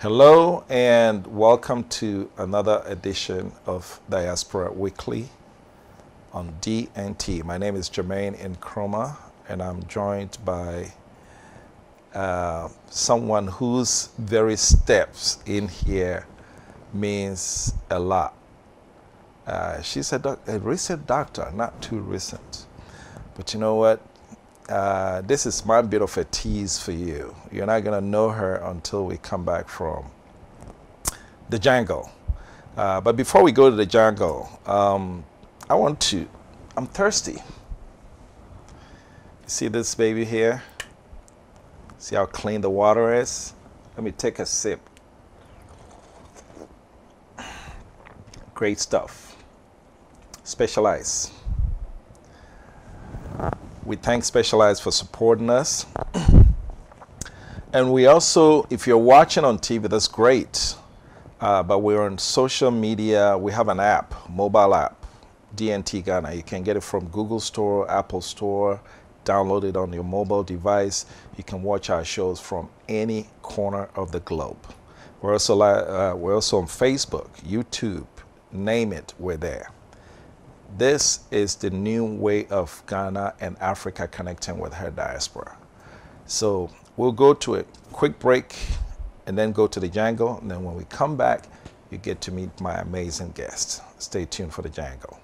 Hello and welcome to another edition of Diaspora Weekly on D&T. My name is Jermaine Nkrumah and I'm joined by someone whose very steps in here means a lot. She's a recent doctor, not too recent. But you know what? This is my bit of a tease for you. You're not going to know her until we come back from the jungle. But before we go to the jungle, I'm thirsty. You see this baby here? See how clean the water is? Let me take a sip. Great stuff. Specialized. We thank Specialized for supporting us. And we also, if you're watching on TV, that's great. But we're on social media. We have an app, mobile app, D&T Ghana. You can get it from Google Store, Apple Store, download it on your mobile device. You can watch our shows from any corner of the globe. We're also on Facebook, YouTube, name it, we're there. This is the new way of Ghana and Africa connecting with her diaspora. So we'll go to a quick break and then go to the jungle. And then when we come back, you get to meet my amazing guests. Stay tuned for the jungle.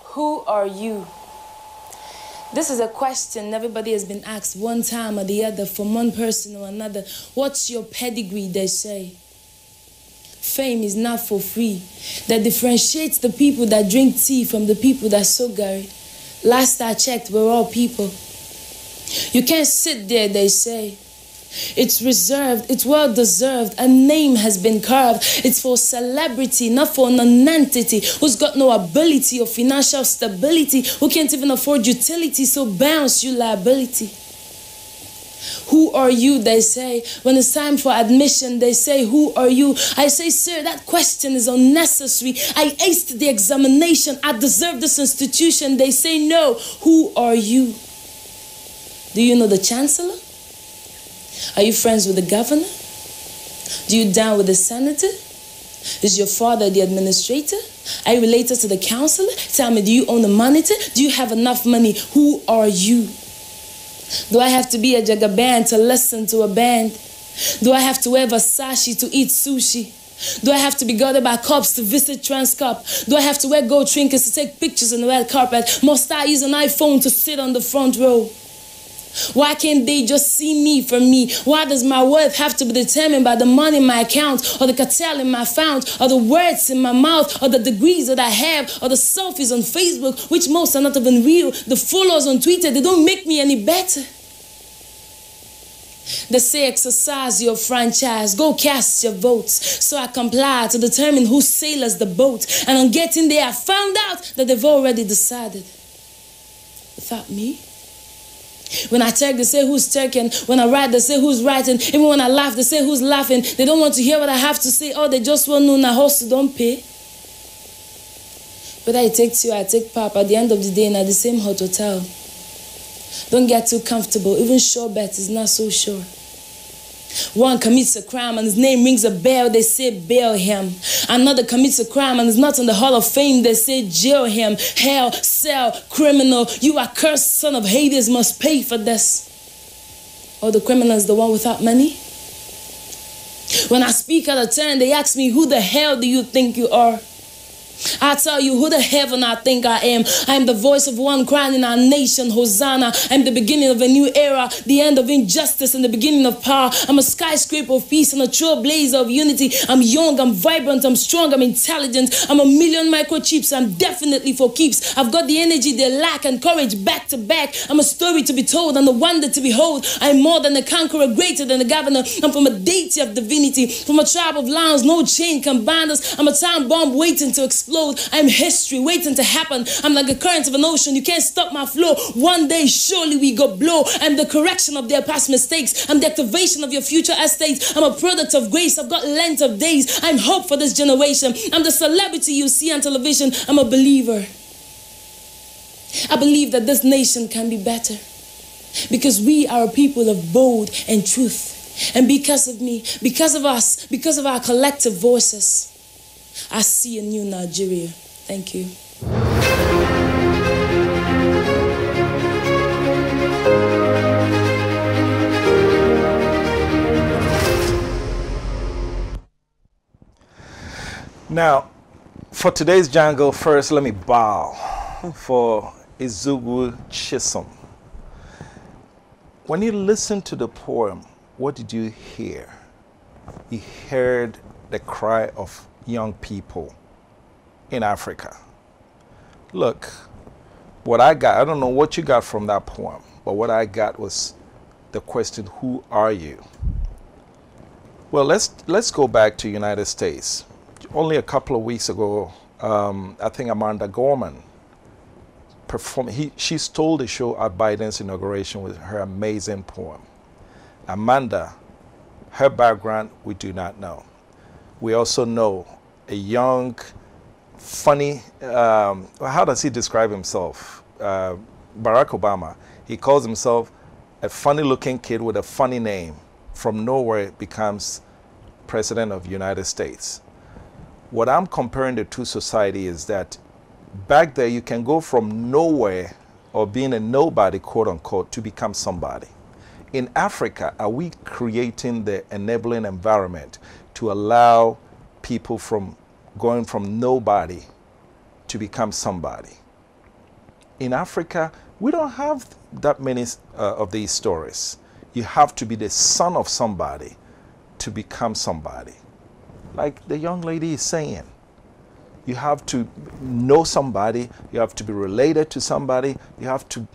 Who are you? This is a question everybody has been asked one time or the other from one person or another. What's your pedigree, they say. Fame is not for free. That differentiates the people that drink tea from the people that sow garri. Last I checked, we're all people. You can't sit there, they say. It's reserved, it's well-deserved. A name has been carved. It's for celebrity, not for non-entity who's got no ability or financial stability, who can't even afford utility, so bounce you liability. Who are you, they say. When it's time for admission, they say, who are you? I say, sir, that question is unnecessary. I aced the examination. I deserve this institution. They say, no. Who are you? Do you know the chancellor? Are you friends with the governor? Do you down with the senator? Is your father the administrator? Are you related to the counselor? Tell me, do you own a monitor? Do you have enough money? Who are you? Do I have to be a jagaban to listen to a band? Do I have to wear Versace to eat sushi? Do I have to be guarded by cops to visit Transcorp? Do I have to wear gold trinkets to take pictures on the red carpet? Must I use an iPhone to sit on the front row? Why can't they just see me for me? Why does my worth have to be determined by the money in my account, or the cartel in my fount, or the words in my mouth, or the degrees that I have, or the selfies on Facebook, which most are not even real, the followers on Twitter, they don't make me any better. They say exercise your franchise, go cast your votes. So I comply to determine who sails the boat. And on getting there, I found out that they've already decided. Without me? When I talk, they say who's talking. When I write, they say who's writing. Even when I laugh, they say who's laughing. They don't want to hear what I have to say. Oh, they just want to know na host don't pay. Whether it takes you, I take pap. At the end of the day, at the same hot hotel. Don't get too comfortable. Even sure bet is not so sure. One commits a crime and his name rings a bell, they say bail him. Another commits a crime and is not in the Hall of Fame, they say jail him. Hell, cell, criminal, you accursed son of Hades must pay for this. Or the criminal is the one without money? When I speak out of turn, they ask me, who the hell do you think you are? I tell you who the heaven I think I am. I am the voice of one crying in our nation, Hosanna. I am the beginning of a new era, the end of injustice and the beginning of power. I'm a skyscraper of peace and a trailblazer of unity. I'm young, I'm vibrant, I'm strong, I'm intelligent. I'm a million microchips, I'm definitely for keeps. I've got the energy they lack and courage back to back. I'm a story to be told and a wonder to behold. I'm more than a conqueror, greater than a governor. I'm from a deity of divinity, from a tribe of lions, no chain can bind us. I'm a time bomb waiting to explode. explode. I'm history waiting to happen. I'm like a current of an ocean. You can't stop my flow. One day, surely we go blow. I'm the correction of their past mistakes. I'm the activation of your future estates. I'm a product of grace. I've got length of days. I'm hope for this generation. I'm the celebrity you see on television. I'm a believer. I believe that this nation can be better because we are a people of bold and truth. And because of me, because of us, because of our collective voices, I see a new Nigeria. Thank you. Now, for today's jungle, first let me bow for Izugu Chisom. When you listen to the poem, what did you hear? You heard the cry of young people in Africa. Look, what I got, I don't know what you got from that poem, but what I got was the question, who are you? Well, let's go back to United States. Only a couple of weeks ago, I think Amanda Gorman performed, she stole the show at Biden's inauguration with her amazing poem. Amanda, her background, we do not know. We also know a young, funny, how does he describe himself? Barack Obama, he calls himself a funny-looking kid with a funny name. From nowhere becomes president of the United States. What I'm comparing the two societies is that back there you can go from nowhere or being a nobody, quote unquote, to become somebody. In Africa, are we creating the enabling environment to allow people from going from nobody to become somebody? In Africa, we don't have that many of these stories. You have to be the son of somebody to become somebody. Like the young lady is saying, you have to know somebody, you have to be related to somebody, you have to,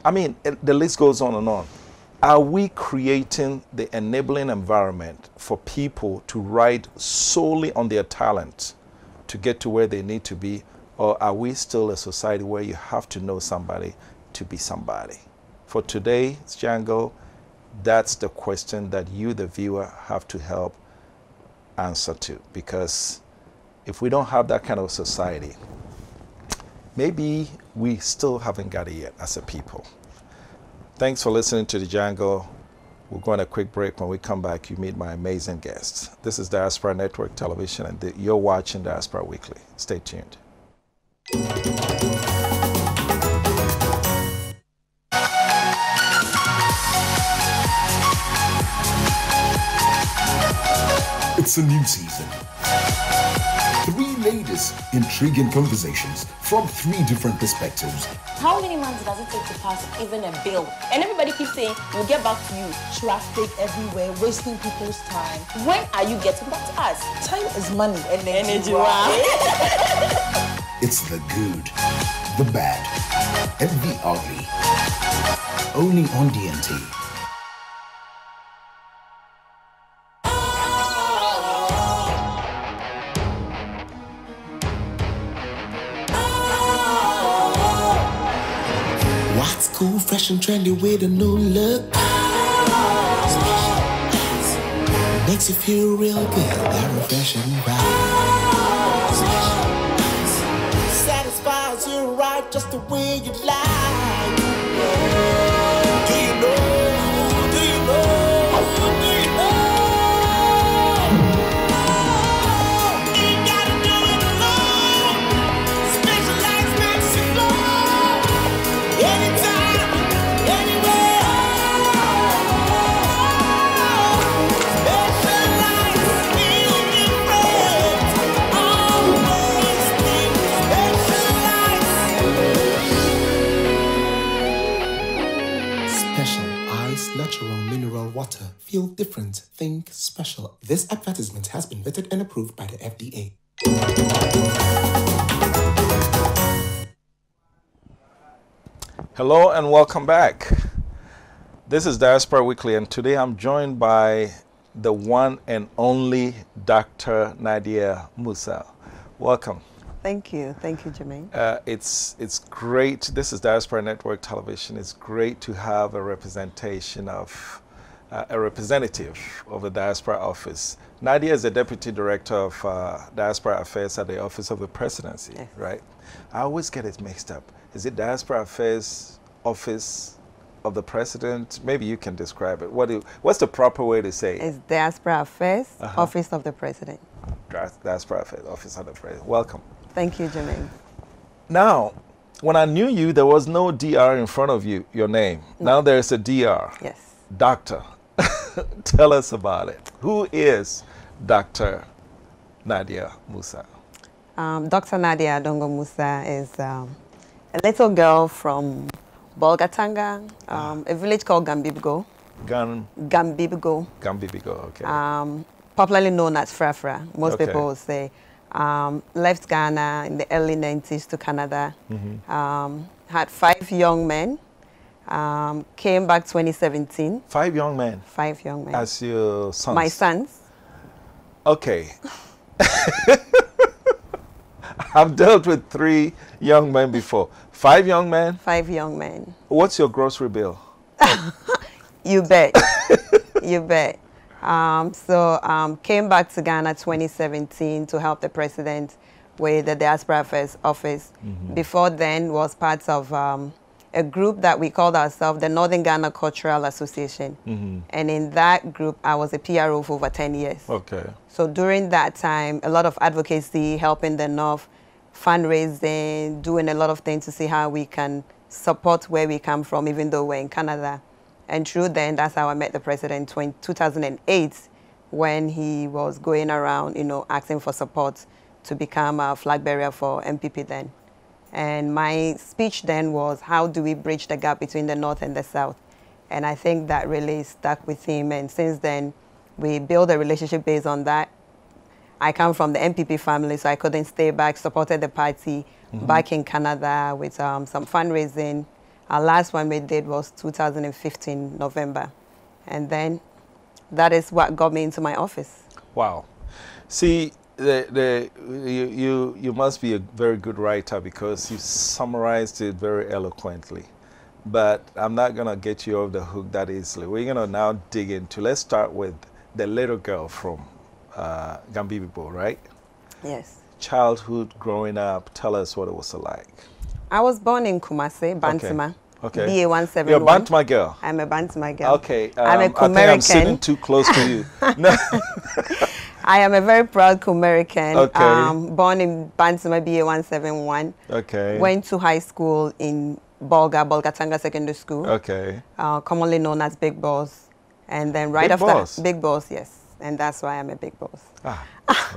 I mean, the list goes on and on. Are we creating the enabling environment for people to ride solely on their talent to get to where they need to be? Or are we still a society where you have to know somebody to be somebody? For today's Jungle, that's the question that you, the viewer, have to help answer to. Because if we don't have that kind of society, maybe we still haven't got it yet as a people. Thanks for listening to the Jungle. We're going to a quick break. When we come back, you meet my amazing guests. This is Diaspora Network Television, and you're watching Diaspora Weekly. Stay tuned. It's a new season. 3 ladies, intriguing conversations from 3 different perspectives. How many months does it take to pass even a bill? And everybody keeps saying, we'll get back to you. Traffic everywhere, wasting people's time. When are you getting back to us? Time is money. Energy. Wow. It's the good, the bad, and the ugly. Only on DNT. What's cool, fresh and trendy with a new look? Makes you feel real good, that refreshing vibe. Satisfies you right just the way you like. Do you know? Do you know? Do you know? You gotta do it alone. Specialized makes you flow. Anytime, anywhere. Specialized, feel different. Always think specialized. Special ice, natural mineral water. Feel different. Think special. This advertisement has been vetted and approved by the FDA. Hello and welcome back. This is Diaspora Weekly, and today I'm joined by the one and only Dr. Nadia Musah. Welcome. Thank you, Jermaine. It's great. This is Diaspora Network Television. It's great to have a representation of a representative of the Diaspora Office. Nadia is the Deputy Director of Diaspora Affairs at the Office of the Presidency, yes. Right? I always get it mixed up. Is it Diaspora Affairs Office of the President? Maybe you can describe it. What's the proper way to say it? It's Diaspora Affairs Office of the President. Diaspora Affairs Office of the President. Welcome. Thank you, Jermaine. Now, when I knew you, there was no DR in front of you, your name. No. Now there's a DR. Yes. Doctor. Tell us about it. Who is Dr. Nadia Musah? Dr. Nadia Dongo Musah is a little girl from Bolgatanga, a village called Gambibigo. Gambibigo. Gambibigo, okay. Popularly known as Frafra, most people will say. Left Ghana in the early 90s to Canada. Had 5 young men. Came back 2017. 5 young men? 5 young men. As your sons? My sons. Okay. I've dealt with 3 young men before. 5 young men? 5 young men. What's your grocery bill? You bet. You bet. Came back to Ghana 2017 to help the president with the Diaspora Affairs Office. Before then was part of a group that we called ourselves the Northern Ghana Cultural Association. And in that group, I was a PRO for over 10 years. Okay. So during that time, a lot of advocacy, helping the North, fundraising, doing a lot of things to see how we can support where we come from, even though we're in Canada. And through then, that's how I met the president in 2008, when he was going around, you know, asking for support to become a flag bearer for MPP then. And my speech then was, how do we bridge the gap between the North and the South? And I think that really stuck with him. And since then, we built a relationship based on that. I come from the MPP family, so I couldn't stay back, supported the party back in Canada with some fundraising. Our last one we did was 2015, November. And then that is what got me into my office. Wow. See, you must be a very good writer because you summarized it very eloquently. But I'm not going to get you off the hook that easily. We're going to now dig into, let's start with the little girl from Gambibibo, right? Yes. Childhood, growing up, tell us what it was like. I was born in Kumasi, Bantama. Okay. BA171. You're a Bantama girl? I'm a Bantama girl. Okay. I'm a Kumerican. I think I'm sitting too close to you. No. I am a very proud Kumerican. Okay. Born in Bantama, BA171. Okay. Went to high school in Bolgatanga Secondary School. Okay. Commonly known as Big Boss. And then right Big after... Boss? Big Boss, yes. And that's why I'm a Big Boss. Ah,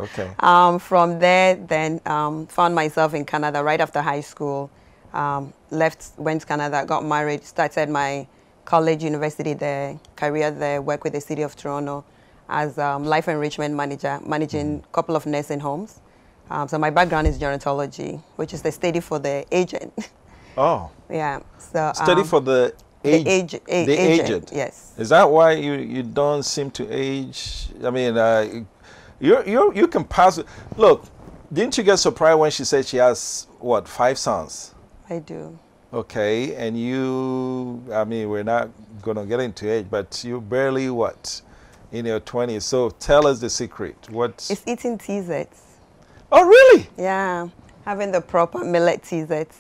okay. From there, then found myself in Canada right after high school. Went to Canada, got married, started my college, university there, career there, worked with the city of Toronto as life enrichment manager, managing a couple of nursing homes. So my background is gerontology, which is the study for the agent. Oh. Yeah. So study for the agent. The agent. Yes. Is that why you don't seem to age? I mean, you can pass. Look, didn't you get surprised when she said she has what, 5 sons? I do. Okay, and you, I mean, we're not going to get into age, but you barely what, in your 20s. So tell us the secret. It's eating T0NE. Oh, really? Yeah, having the proper millet T0NE.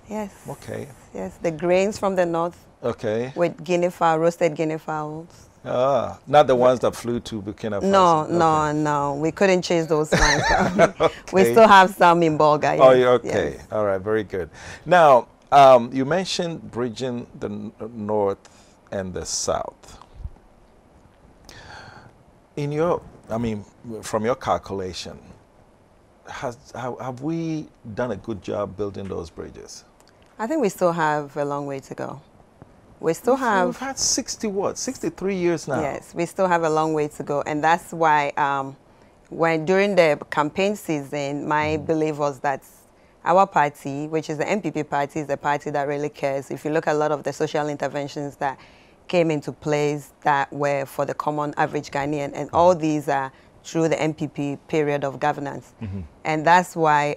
Yes. Okay. Yes, the grains from the north. Okay. With guinea fowl, roasted guinea fowls. Ah, not the ones that flew to Burkina Faso. No, okay. no. We couldn't chase those ones. Okay. We still have some in Bolga. Yes. Oh, okay. Yes. All right, very good. Now, you mentioned bridging the North and the South. In your, I mean, from your calculation, have we done a good job building those bridges? I think we still have a long way to go. We still have... We've had 63 years now. Yes, we still have a long way to go. And that's why during the campaign season, my belief was that our party, which is the MPP party, is a party that really cares. If you look at a lot of the social interventions that came into place that were for the common average Ghanaian, and all these are through the MPP period of governance. And that's why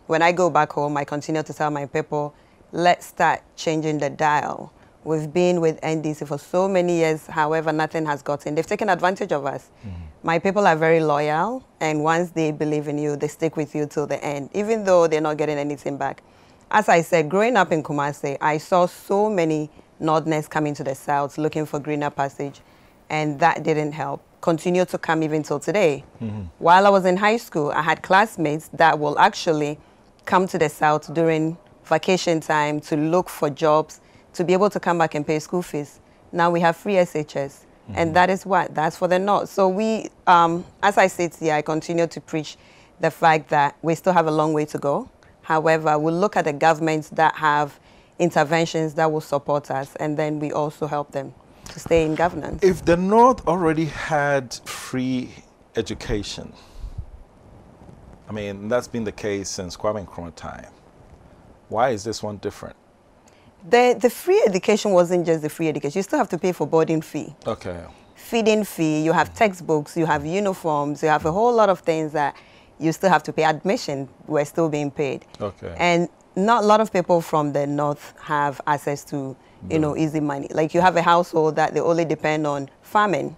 when I go back home, I continue to tell my people, let's start changing the dial. We've been with NDC for so many years, however, nothing has gotten. They've taken advantage of us. My people are very loyal, and once they believe in you, they stick with you till the end, even though they're not getting anything back. As I said, growing up in Kumasi, I saw so many Northerners coming to the South looking for greener passage, and that didn't help. Continue to come even till today. While I was in high school, I had classmates that will actually come to the South during vacation time to look for jobs, to be able to come back and pay school fees. Now we have free SHS, and that is what? That's for the North. So we, as I sit here, I continue to preach the fact that we still have a long way to go. However, we'll look at the governments that have interventions that will support us, and then we also help them to stay in governance. If the North already had free education, I mean, that's been the case since Kwame Nkrumah time, why is this one different? The free education wasn't just the free education. You still have to pay for boarding fee. Okay. Feeding fee, you have textbooks, you have uniforms, you have a whole lot of things that you still have to pay. Admission, we're still being paid. Okay. And not a lot of people from the North have access to, you know, easy money. Like you have a household that they only depend on farming.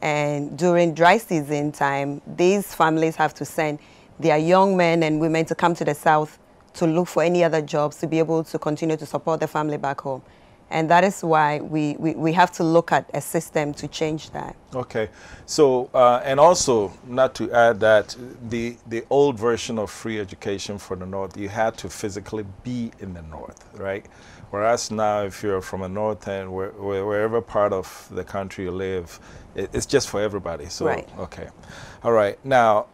And during dry season time, these families have to send their young men and women to come to the South to look for any other jobs to be able to continue to support the family back home. And that is why we have to look at a system to change that. Okay. So, and also, not to add that, the old version of free education for the North, you had to physically be in the North, right? Whereas now, if you're from the North and wherever part of the country you live, it's just for everybody. So, right. Okay. All right. Now,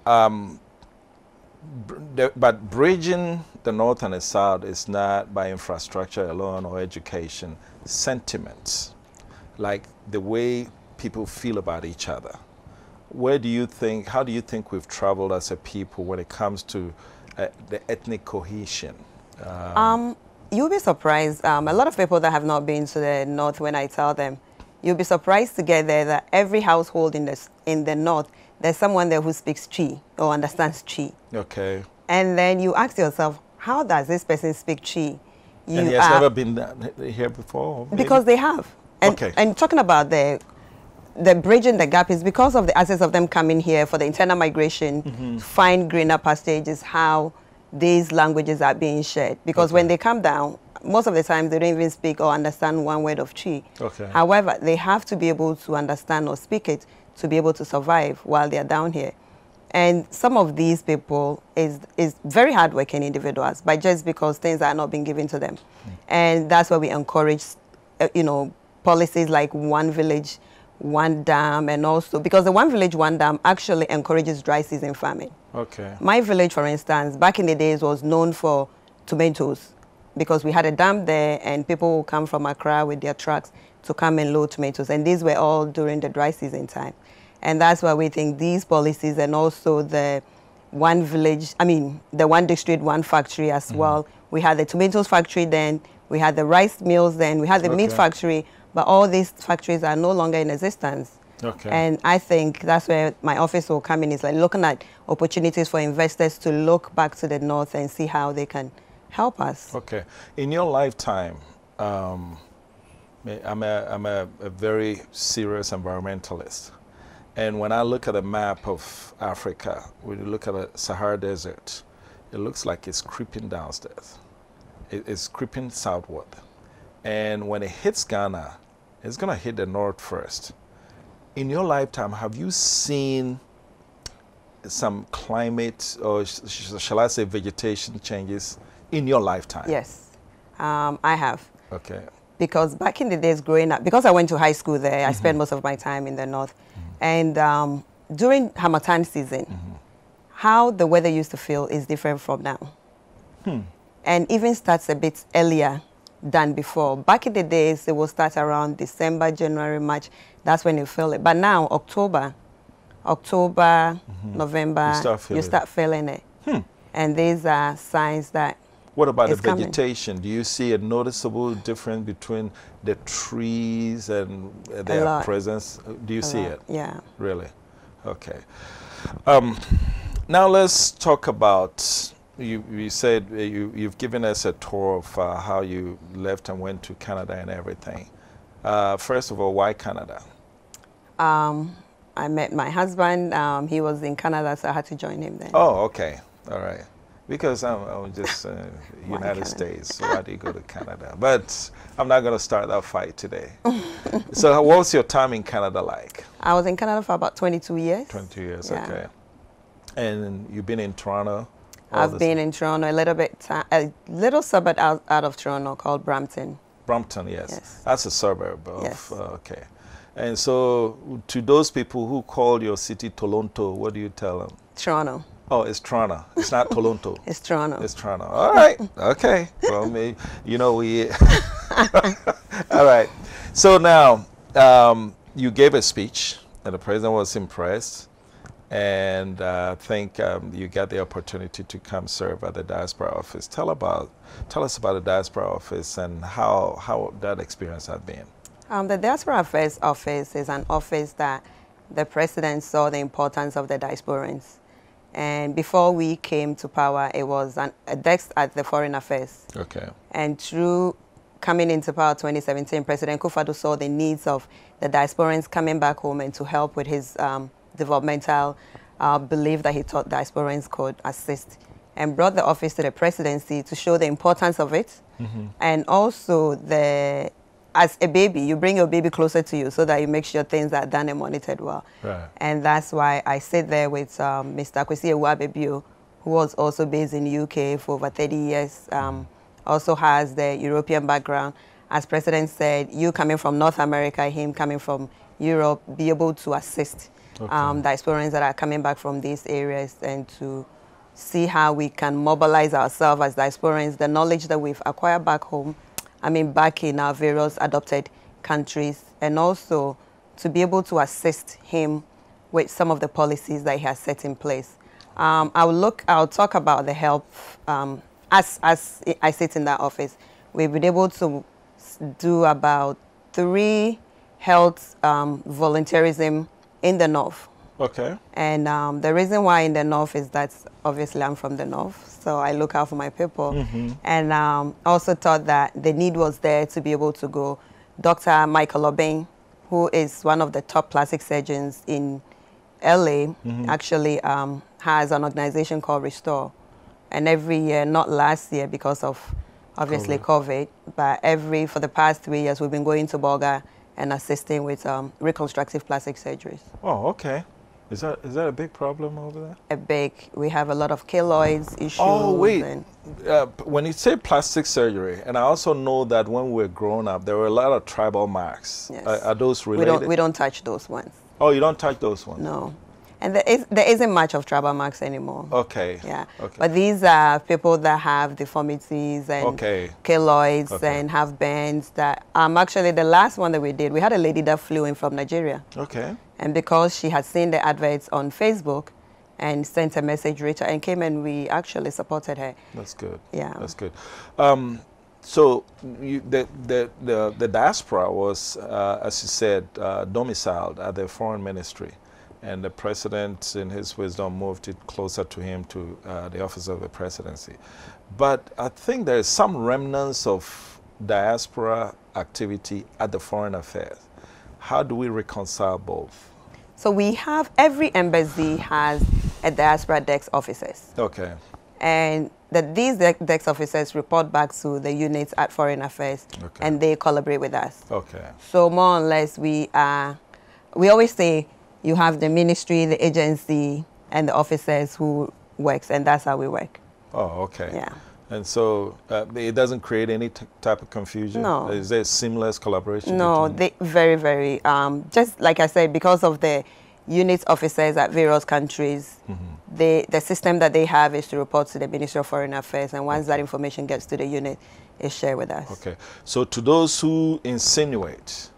but bridging the North and the South is not by infrastructure alone or education, sentiments, like the way people feel about each other. Where do you think, how do you think we've traveled as a people when it comes to the ethnic cohesion? You'll be surprised. A lot of people that have not been to the North, when I tell them, you'll be surprised to get there that every household in the North, there's someone there who speaks Twi or understands Twi. Okay. And then you ask yourself, how does this person speak Twi? And he has never been here before? Maybe? Because they have. And, okay. And talking about the bridging the gap is because of the access of them coming here for the internal migration, to find greener pastages, how these languages are being shared. Because when they come down, most of the time they don't even speak or understand one word of Twi. Okay. However, they have to be able to understand or speak it to be able to survive while they're down here. And some of these people is very hardworking individuals, but just because things are not being given to them. And that's why we encourage, you know, policies like one village, one dam, and also, because the one village, one dam actually encourages dry season farming. Okay. My village, for instance, back in the days was known for tomatoes because we had a dam there and people would come from Accra with their trucks to come and load tomatoes. And these were all during the dry season time. And that's why we think these policies and also the one village, I mean, the one district, one factory as well. We had the tomatoes factory then, we had the rice mills then, we had the meat factory, but all these factories are no longer in existence. Okay. And I think that's where my office will come in, is like looking at opportunities for investors to look back to the North and see how they can help us. Okay. In your lifetime, I'm a very serious environmentalist. And when I look at a map of Africa, when you look at the Sahara Desert, it looks like it's creeping downstairs. It's creeping southward. And when it hits Ghana, it's going to hit the north first. In your lifetime, have you seen some climate, or shall I say vegetation changes in your lifetime? Yes, I have. Okay. Because back in the days growing up, because I went to high school there, I spent most of my time in the North. And during Harmattan season, how the weather used to feel is different from now. And even starts a bit earlier than before. Back in the days, it will start around December, January, March. That's when you feel it. But now, October, November, you start feeling it. And these are signs that what about the coming. vegetation? Do you see a noticeable difference between the trees and their presence? Do you see it? Yeah. Really? Okay. Now let's talk about, you said you've given us a tour of how you left and went to Canada and everything. First of all, why Canada? I met my husband. He was in Canada, so I had to join him then. Oh, okay. All right. Because I'm just United States, so why do you go to Canada? But I'm not going to start that fight today. So what was your time in Canada like? I was in Canada for about 22 years. 22 years, yeah. Okay. And you've been in Toronto? I've been in Toronto, a little suburb out of Toronto called Brampton. Brampton, yes. That's a suburb of, yes. Okay. And so to those people who call your city Toronto, what do you tell them? Toronto. Oh, it's Toronto. It's not Toronto. It's Toronto. It's Toronto. All right. Okay. Well, maybe, you know, we... All right. So now, you gave a speech, and the president was impressed. And I think you got the opportunity to come serve at the Diaspora office. Tell us about the Diaspora office and how that experience had been. The Diaspora Affairs office is an office that the president saw the importance of the Diasporans. And before we came to power, it was a desk at the Foreign Affairs. Okay. And through coming into power 2017, President Kufuor saw the needs of the Diasporans coming back home and to help with his developmental belief that he thought Diasporans could assist, and brought the office to the presidency to show the importance of it. Mm-hmm. And also, as a baby, you bring your baby closer to you so that you make sure things are done and monitored well. Right. And that's why I sit there with Mr. Kwesi Ewuabebio, who was also based in the UK for over 30 years, also has the European background. As President said, you coming from North America, him coming from Europe, be able to assist Diasporans that are coming back from these areas and to see how we can mobilize ourselves as Diasporans, the knowledge that we've acquired back home, back in our various adopted countries, and also to be able to assist him with some of the policies that he has set in place. I'll talk about the help. As I sit in that office, we've been able to do about 3 health volunteerism in the North. Okay. And the reason why in the North is that obviously I'm from the North, so I look out for my people. Mm-hmm. And also thought that the need was there to be able to go. Dr. Michael Obeng, who is one of the top plastic surgeons in LA, mm-hmm. actually has an organization called Restore. And every year, not last year because of obviously COVID, but for the past 3 years, we've been going to Bolga and assisting with reconstructive plastic surgeries. Oh, okay. Is that a big problem over there? We have a lot of keloids issues. Oh, wait. When you say plastic surgery, and I also know that when we were growing up, there were a lot of tribal marks. Yes. Are those related? We don't touch those ones. Oh, you don't touch those ones? No. And there isn't much of tribal marks anymore. Okay. Yeah. Okay. But these are people that have deformities and keloids and have bends that actually the last one that we did, we had a lady that flew in from Nigeria. Okay. And because she had seen the adverts on Facebook and sent a message to her and came and we actually supported her. That's good. Yeah. That's good. So the diaspora was, as you said, domiciled at the foreign ministry. And the president, in his wisdom, moved it closer to him, to the office of the presidency. But I think there is some remnants of diaspora activity at the foreign affairs. How do we reconcile both? So we have, every embassy has a diaspora desk officers. Okay. And these desk officers report back to the units at Foreign Affairs, and they collaborate with us. Okay. So more or less, we always say, you have the ministry, the agency, and the officers who works, and that's how we work. Oh, okay. Yeah. And so it doesn't create any type of confusion? No. Is there seamless collaboration? No, very, very. Just like I said, because of the unit officers at various countries, mm-hmm. the system that they have is to report to the Ministry of Foreign Affairs, and once that information gets to the unit, it's shared with us. Okay. So to those who insinuate,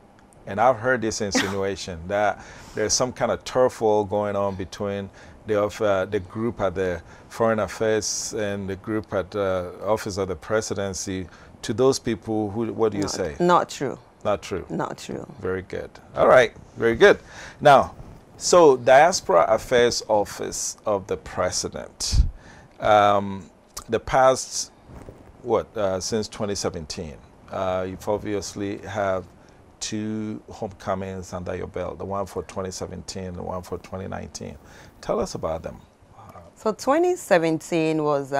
and I've heard this insinuation, that there's some kind of turf war going on between the group at the Foreign Affairs and the group at the Office of the Presidency. To those people, what do you say? Not true. Not true. Not true. Very good. All right. Very good. Now, So, Diaspora Affairs Office of the President, the past, since 2017, you've obviously have 2 homecomings under your belt, the one for 2017, the one for 2019. Tell us about them. So 2017 was,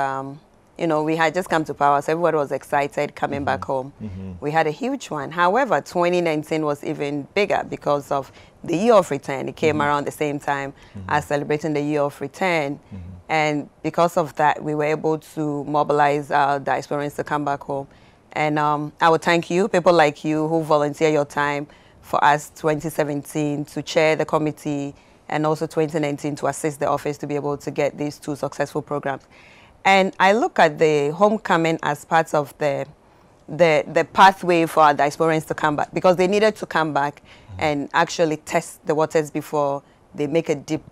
you know, we had just come to power, so everybody was excited coming back home. We had a huge one. However, 2019 was even bigger because of the year of return. It came around the same time as celebrating the year of return. And because of that, we were able to mobilize our diasporans to come back home. And I would thank you, people like you who volunteer your time for us 2017 to chair the committee, and also 2019 to assist the office to be able to get these 2 successful programs. And I look at the homecoming as part of the pathway for our diasporans to come back, because they needed to come back and actually test the waters before they make a dip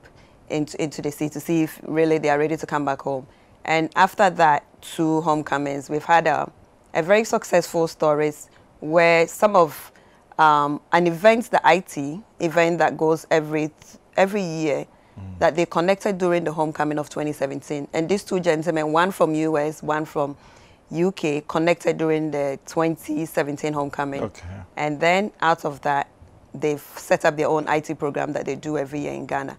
into the sea to see if really they are ready to come back home. And after that 2 homecomings, we've had a very successful stories where some of an event, the IT event that goes every year, that they connected during the homecoming of 2017. And these 2 gentlemen, one from US, one from UK, connected during the 2017 homecoming. Okay. And then out of that, they've set up their own IT program that they do every year in Ghana.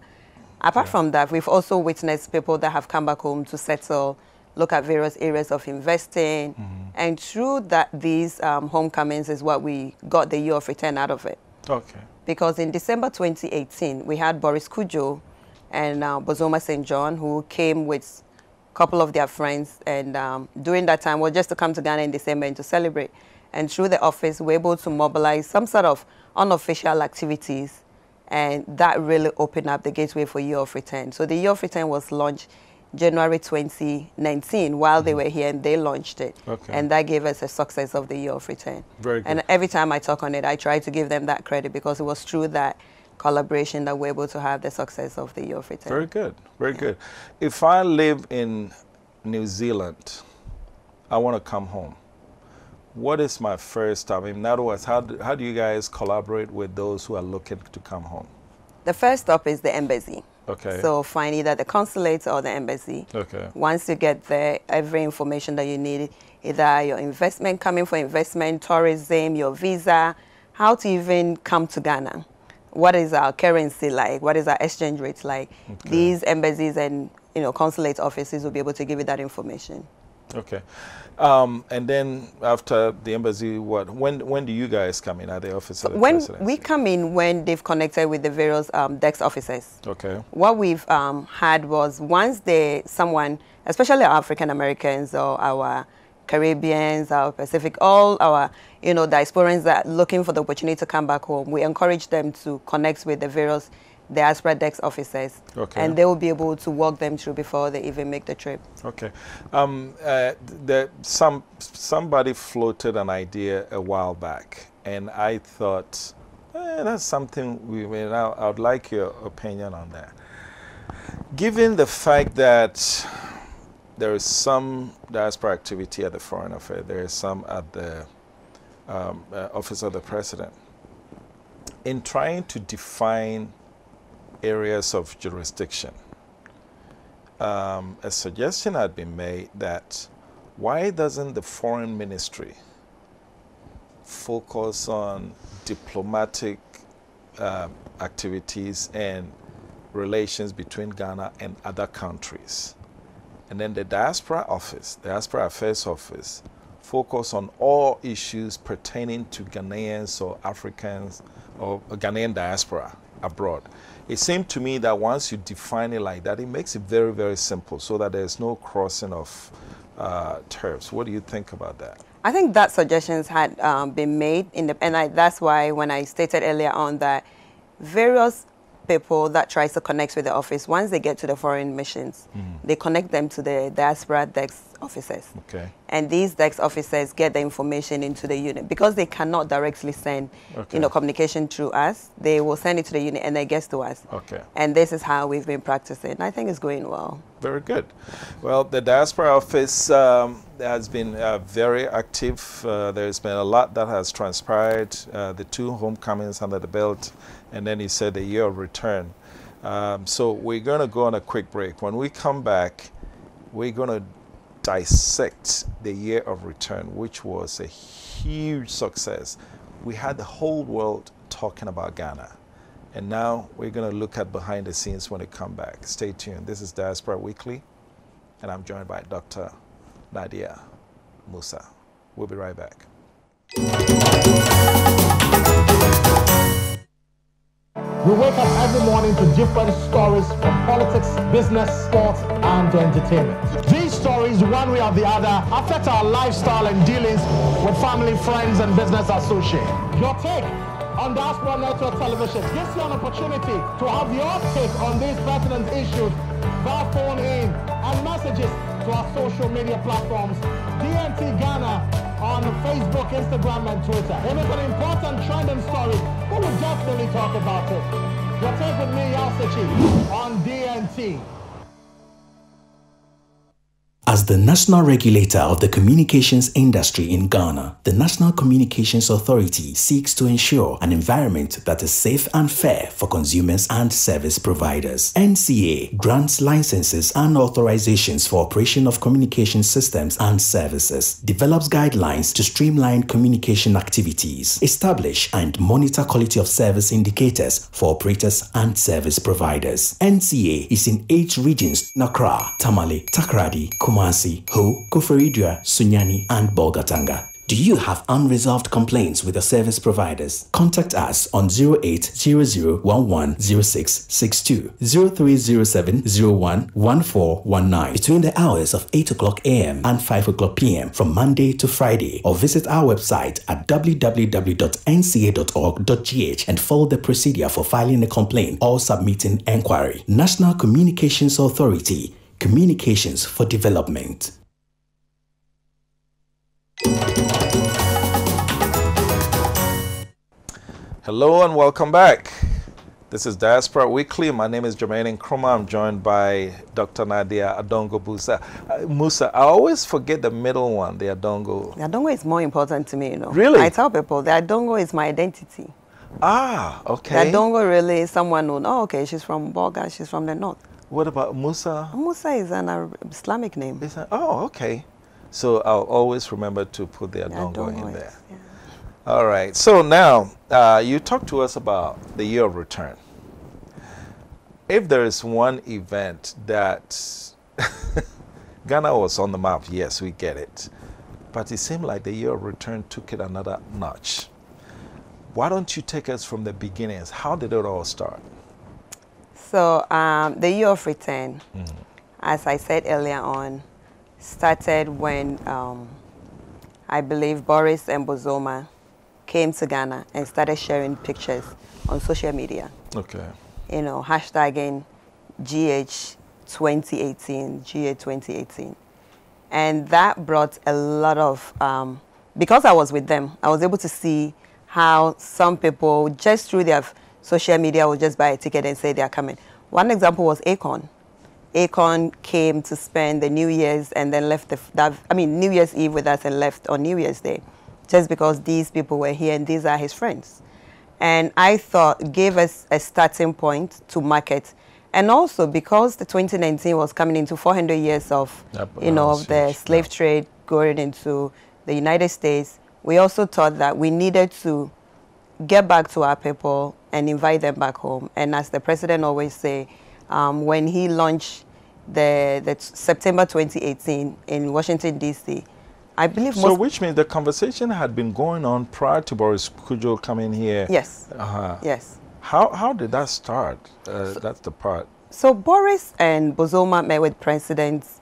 Apart from that, we've also witnessed people that have come back home to settle, look at various areas of investing. And through that, these homecomings is what we got the year of return out of it. Okay. Because in December 2018, we had Boris Kujo and Bozoma St. John, who came with a couple of their friends. And during that time, just to come to Ghana in December and to celebrate. And through the office, we were able to mobilize some sort of unofficial activities. And that really opened up the gateway for Year of Return. So the Year of Return was launched January 2019 while they were here, and they launched it. Okay. And that gave us a success of the Year of Return. Very good. And every time I talk on it, I try to give them that credit, because it was through that collaboration that we're able to have the success of the Year of Return. Very good. Very good. If I live in New Zealand, I want to come home. What is my first step? In other words, how do you guys collaborate with those who are looking to come home? The first stop is the embassy. Okay. So find either the consulate or the embassy. Okay. Once you get there, every information that you need, either your investment, coming for investment, tourism, your visa, how to even come to Ghana. What is our currency like? What is our exchange rate like? Okay. These embassies and consulate offices will be able to give you that information. Okay. And then after the embassy, when do you guys come in at the office of the presidency? We come in when they've connected with the various desk officers. Okay. What we've had was once someone, especially our African Americans or our Caribbeans, our Pacific, all our diasporans that are looking for the opportunity to come back home, we encourage them to connect with the various diaspora desk officers, okay, and they will be able to walk them through before they even make the trip. Okay. Somebody floated an idea a while back, and I thought, that's something I would like your opinion on that. Given the fact that there is some diaspora activity at the Foreign Affairs, there is some at the Office of the President, in trying to define areas of jurisdiction, a suggestion had been made that why doesn't the Foreign Ministry focus on diplomatic activities and relations between Ghana and other countries, and then the Diaspora Office, Diaspora Affairs Office, focus on all issues pertaining to Ghanaians or Africans or Ghanaian diaspora abroad. It seemed to me that once you define it like that, it makes it very, very simple so that there's no crossing of terms. What do you think about that? I think that suggestions had been made, that's why when I stated earlier on that various people that tries to connect with the office, once they get to the foreign missions, they connect them to the diaspora desk officers. Okay. And these desk officers get the information into the unit because they cannot directly send, communication through us. They will send it to the unit and it gets to us. Okay. And this is how we've been practicing. I think it's going well. Very good. Well, the Diaspora Office has been very active. There's been a lot that has transpired. The 2 homecomings under the belt, and then he said the Year of Return. So we're going to go on a quick break. When we come back, we're going to dissect the year of return, which was a huge success. We had the whole world talking about Ghana. And now we're going to look at behind the scenes when we come back. Stay tuned. This is Diaspora Weekly, and I'm joined by Dr. Nadia Musah. We'll be right back. We wake up every morning to different stories from politics, business, sports, and entertainment. These stories, one way or the other, affect our lifestyle and dealings with family, friends, and business associates. Your take on Diaspora Network Television gives you an opportunity to have your take on these pertinent issues via phone in and messages to our social media platforms, D0NE Ghana on Facebook, Instagram, and Twitter. If it's an important trending story, we will definitely talk about it. Your take with me, Yasichi, on D0NE. As the national regulator of the communications industry in Ghana, the National Communications Authority seeks to ensure an environment that is safe and fair for consumers and service providers. NCA grants licenses and authorizations for operation of communication systems and services, develops guidelines to streamline communication activities, establish and monitor quality of service indicators for operators and service providers. NCA is in 8 regions: Accra, Tamale, Takoradi, Kumasi, Ho, Koforidua, Sunyani, and Bolgatanga. Do you have unresolved complaints with your service providers? Contact us on 0800110662, 0307011419 between the hours of 8 o'clock a.m. and 5 o'clock p.m. from Monday to Friday, or visit our website at www.nca.org.gh and follow the procedure for filing a complaint or submitting enquiry. National Communications Authority, Communications for Development. Hello and welcome back. This is Diaspora Weekly. My name is Jermaine Nkrumah. I'm joined by Dr. Nadia Adongo Musah. I always forget the middle one, the Adongo. The Adongo is more important to me, you know. Really? I tell people the Adongo is my identity. Ah, okay. The Adongo really is someone who, oh, okay, she's from Bolga, she's from the north. What about Musah? Musah is an Islamic name. Oh, okay. So I'll always remember to put the Adongo in there. Yeah. All right. So now you talk to us about the year of return. If there is one event that Ghana was on the map, yes, we get it. But it seemed like the year of return took it another notch. Why don't you take us from the beginnings? How did it all start? So the year of return, as I said earlier on, started when I believe Boris and Bozoma came to Ghana and started sharing pictures on social media. Okay. You know, hashtagging GH 2018, GA 2018. And that brought a lot of, because I was with them, I was able to see how some people just through their social media would just buy a ticket and say they are coming. One example was Akon. Akon came to spend the New Year's and then left New Year's Eve with us and left on New Year's Day, just because these people were here and these are his friends. And I thought gave us a starting point to market. And also because the 2019 was coming into 400 years of, of the slave trade going into the United States, we also thought that we needed to get back to our people and invite them back home. And as the president always say, when he launched the September 2018 in Washington, D.C., I believe so which means the conversation had been going on prior to Boris Kujo coming here. Yes. Yes. How did that start? That's the part. So Boris and Bozoma met with presidents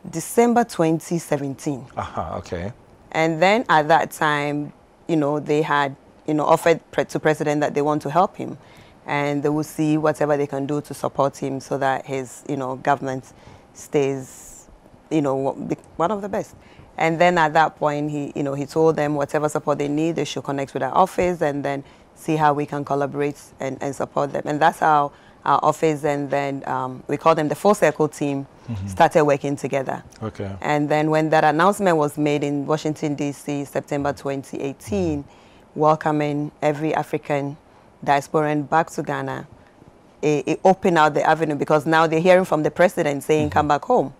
December 2017. Okay. And then at that time, they had, offered to president that they want to help him. And they will see whatever they can do to support him so that his, government stays, one of the best. And then at that point, he told them whatever support they need, they should connect with our office and then see how we can collaborate and support them. And that's how our office and then we call them the Full Circle team started working together. Okay. And then when that announcement was made in Washington, D.C., September 2018, welcoming every African diasporan back to Ghana, it opened out the avenue, because now they're hearing from the president saying, come back home.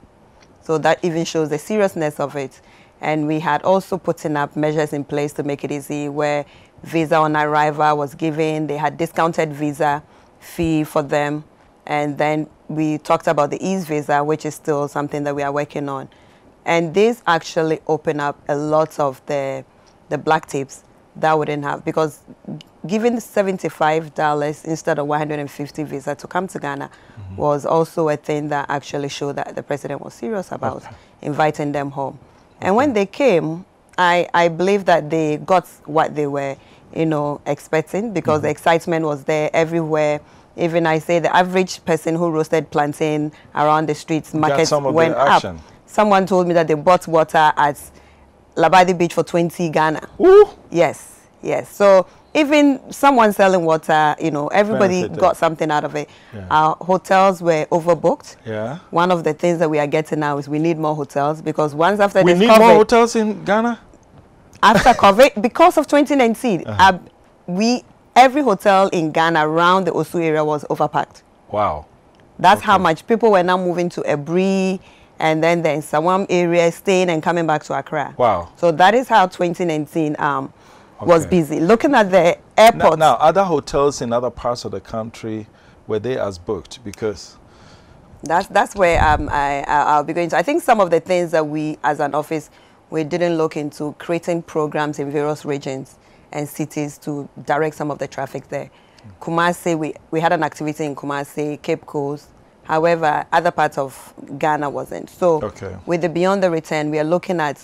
So that even shows the seriousness of it. And we had also putting up measures in place to make it easy, where visa on arrival was given. They had discounted visa fee for them. And then we talked about the ease visa, which is still something that we are working on. And this actually opened up a lot of the black tapes that wouldn't have, because giving $75 instead of 150 visa to come to Ghana was also a thing that actually showed that the president was serious about inviting them home. And when they came, I believe that they got what they were, you know, expecting, because the excitement was there everywhere. Even I say the average person who roasted plantain around the streets, markets went up. Someone told me that they bought water at Labadi Beach for 20 Ghana. Ooh. Yes, yes. So even someone selling water, you know, everybody got something out of it. Yeah. Our hotels were overbooked. Yeah. One of the things that we are getting now is we need more hotels, because once after this COVID... We need more hotels in Ghana? After COVID, because of 2019, every hotel in Ghana around the Osu area was overpacked. Wow. That's how much people were now moving to Ebri, and then the Sawam area, staying and coming back to Accra. Wow. So that is how 2019 was busy. Looking at the airport. Now, other hotels in other parts of the country, were they as booked? Because... That's where I'll be going to. I think some of the things that we, as an office, we didn't look into creating programs in various regions and cities to direct some of the traffic there. Kumasi, we had an activity in Kumasi, Cape Coast. However, other parts of Ghana wasn't. So with the Beyond the Return, we are looking at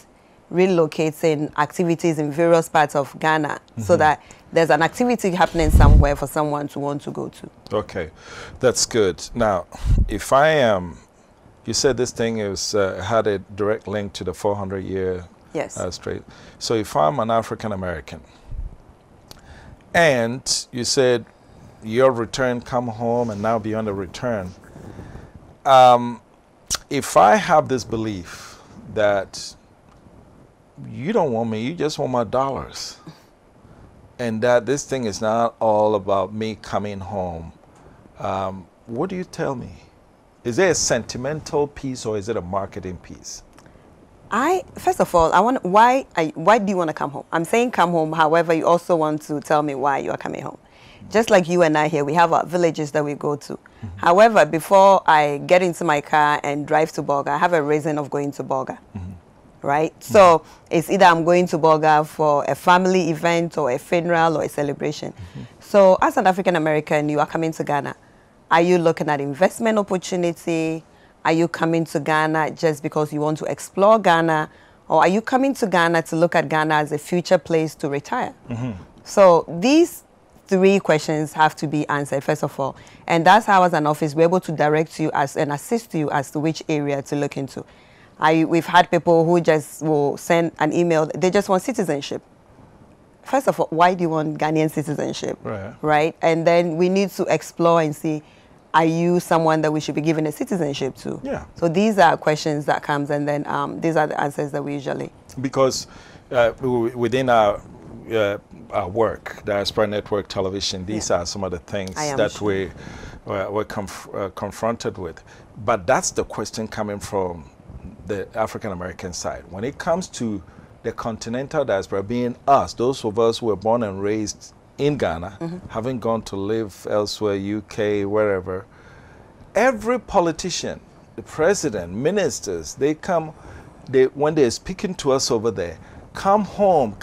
relocating activities in various parts of Ghana so that there's an activity happening somewhere for someone to want to go to. Okay, that's good. Now, if I am, you said this thing is had a direct link to the 400-year straight. So if I'm an African American, and you said your return, come home, and now Beyond the Return, if I have this belief that you don't want me, you just want my dollars, and that this thing is not all about me coming home, what do you tell me? Is there a sentimental piece, or is it a marketing piece? First of all, why do you want to come home? I'm saying come home, however, you also want to tell me why you are coming home. Just like you and I here, we have our villages that we go to. However, before I get into my car and drive to Bolga, I have a reason of going to Bolga, right? So it's either I'm going to Bolga for a family event or a funeral or a celebration. So as an African American, you are coming to Ghana. Are you looking at investment opportunity? Are you coming to Ghana just because you want to explore Ghana? Or are you coming to Ghana to look at Ghana as a future place to retire? So these three questions have to be answered, first of all. And that's how, as an office, we're able to direct you and assist you as to which area to look into. We've had people who just will send an email. They just want citizenship. First of all, why do you want Ghanaian citizenship? Right? And then we need to explore and see, are you someone that we should be giving a citizenship to? Yeah. So these are questions that comes, and then these are the answers that we usually... Because within our work, Diaspora Network Television, these are some of the things that we're confronted with. But that's the question coming from the African American side. When it comes to the continental diaspora, being us, those of us who were born and raised in Ghana, having gone to live elsewhere, UK, wherever, every politician, the president, ministers, they come, when they're speaking to us over there, come home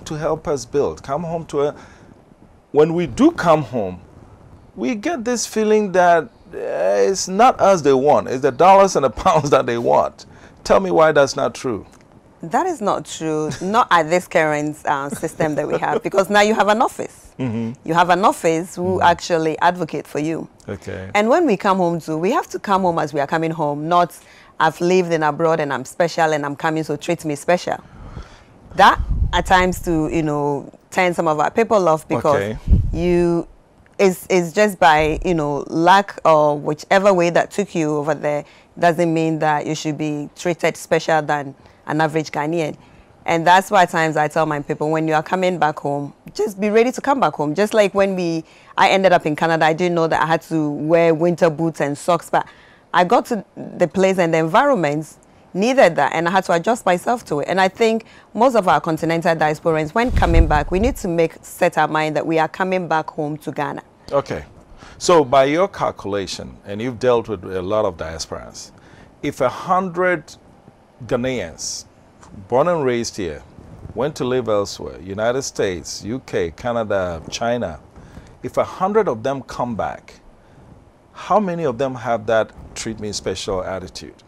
to help us build, come home to... When we do come home, we get this feeling that it's not us they want, it's the dollars and the pounds that they want. Tell me why that's not true. That is not true, not at this current system that we have, because now you have an office. You have an office who actually advocate for you. Okay. And when we come home too, we have to come home as we are coming home, not I've lived in abroad and I'm special and I'm coming, so treat me special. That at times to, you know, turn some of our people off, because it's just by, you know, luck or whichever way that took you over there doesn't mean that you should be treated special than an average Ghanaian. And that's why at times I tell my people, when you are coming back home, just be ready to come back home. Just like when we I ended up in Canada. I didn't know that I had to wear winter boots and socks, but I got to the place and the environments needed that, and I had to adjust myself to it. And I think most of our continental diasporans, when coming back, we need to set our mind that we are coming back home to Ghana. Okay. So by your calculation, and you've dealt with a lot of diasporans, if 100 Ghanaians, born and raised here, went to live elsewhere, United States, UK, Canada, China, if 100 of them come back, how many of them have that treat me special attitude?